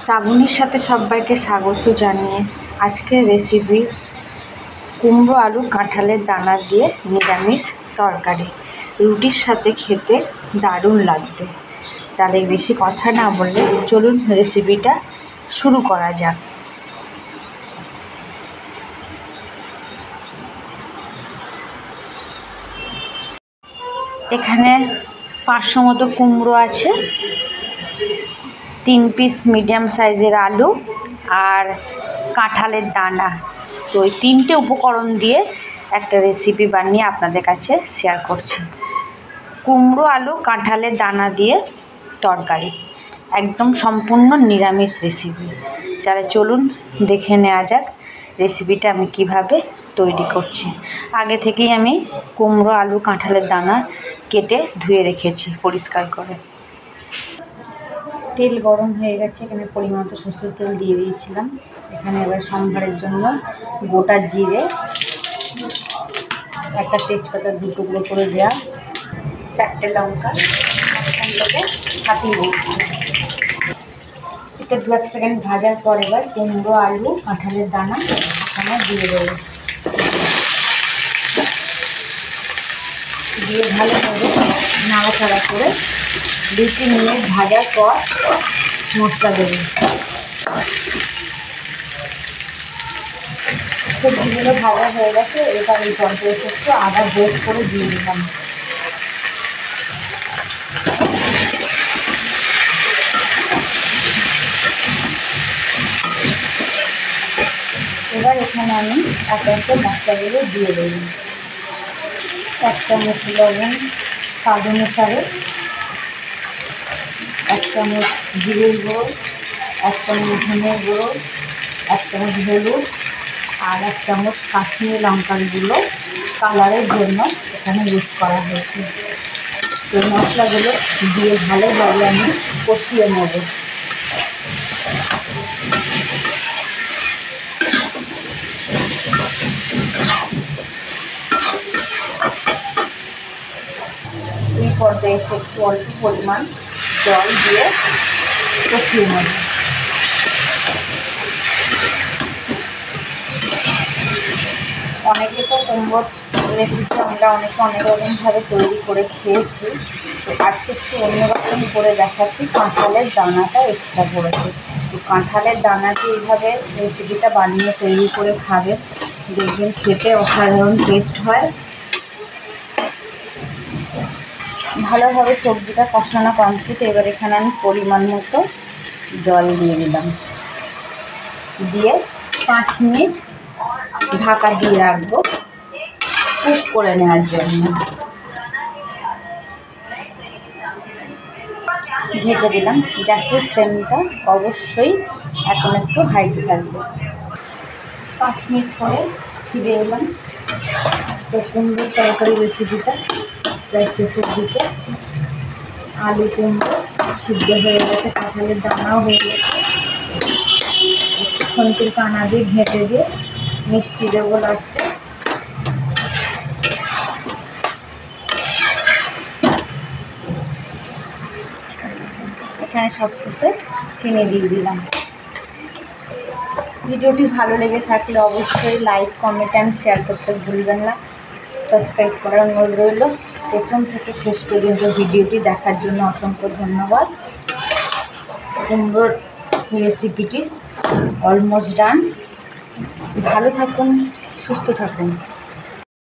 শ্রাবণীর সাথে সবাইকে স্বাগত জানিয়ে আজকের রেসিপি কুমড়ো আলু কাঁঠালের দানা দিয়ে নিরামিষ তরকারি। রুটির সাথে খেতে দারুণ লাগবে। তাহলে বেশি কথা না বলে চলুন রেসিপিটা শুরু করা যাক। এখানে 500 মতো কুমড়ো আছে, 3 পিস মিডিয়াম সাইজের আলু আর কাঁঠালের দানা। তো এই 3টে উপকরণ দিয়ে একটা রেসিপি বানিয়ে আপনাদের কাছে শেয়ার করছি। কুমড়ো আলু কাঁঠালের দানা দিয়ে তরকারি, একদম সম্পূর্ণ নিরামিষ রেসিপি। যারা চলুন দেখে নেওয়া যাক রেসিপিটা আমি কিভাবে তৈরি করছি। আগে থেকেই আমি কুমড়ো আলু কাঁঠালের দানা কেটে ধুয়ে রেখেছি পরিষ্কার করে। তেল গরম হয়ে গেছে, এখানে পরিমাণ মতো সরষের তেল দিয়ে দিয়েছিলাম। এখানে এবার সম্ভারের জন্য গোটা জিরে, একটা তেজপাতা 2 টুকরো করে দেওয়া, 4টে লঙ্কা এখানটাকে ফাটিয়ে দিচ্ছি। এটা 2-1 সেকেন্ড ভাজার পর এবার কুমড়ো আলু কাঁঠালের দানা এখানে দিয়ে দেবো। দিয়ে ভালোভাবে নাড়াচাড়া করে 2-3 মিনিট ভাজার পর মশলা দেবো। সবজিগুলো ভাজা হয়ে গেছে, এবার এই জলটা একটু আদা বেশ করে দিয়ে দিলাম। এবার এখানে আমি একে একে মশলাগুলো দিয়ে দেবো। 1 চামচ লবণ স্বাদ অনুসারে, 1 চামচ জিরের গুঁড়ো, 1 চামচ ধনের গুঁড়ো, 1 চামচ হলুদ আর 1 চামচ কাশ্মীরি লঙ্কার গুঁড়ো কালারের জন্য এখানে ইউজ করা হয়েছে। এই মশলাগুলো দিয়ে ভালোভাবে আমি কষিয়ে নেব। এই পর্যায়ে এসে একটু অল্প পরিমাণ জল দিয়ে কষিয়ে নেব। অনেকে তো কুমড়োর রেসিপি আমরা অনেকে অনেক রকমভাবে তৈরি করে খেয়েছি, তো আজকে একটু অন্যরকম করে দেখাচ্ছি। কাঁঠালের দানাটা এক্সট্রা করেছি। তো কাঁঠালের দানাতে এইভাবে রেসিপিটা বানিয়ে তৈরি করে খাবেন, দেখবেন খেতে অসাধারণ টেস্ট হয়। ভালোভাবে সবজিটা কষানো কমপ্লিট। এবার এখানে আমি পরিমাণ মতো জল দিয়ে দিলাম, দিয়ে 5 মিনিট ঢাকা দিয়ে রাখবো কুক করে নেওয়ার জন্য। ঢেকে দিলাম। গ্যাসের ফ্লেমটা অবশ্যই এখন একটু হাইতে থাকবে। 5 মিনিট পরে ফিরে এলাম। তো কুমড়োর তরকারি রেসিপিটা প্রায় শেষের দিকে। আলু কুমড়ো সিদ্ধ হয়ে গেছে, কাঁঠালের দানাও হয়ে গেছে। খন্তির কানা দিয়ে ঘেঁটে দিয়ে মিষ্টি দেবো লাস্টে। এখানে সবশেষে চিনি দিয়ে দিলাম। ভিডিওটি ভালো লেগে থাকলে অবশ্যই লাইক, কমেন্ট অ্যান্ড শেয়ার করতে ভুলবেন না। সাবস্ক্রাইব করার অনুরোধ রইল। প্রথম থেকে শেষ পর্যন্ত ভিডিওটি দেখার জন্য অসংখ্য ধন্যবাদ। কুমড়োর রেসিপিটি অলমোস্ট ডান। ভালো থাকুন, সুস্থ থাকুন।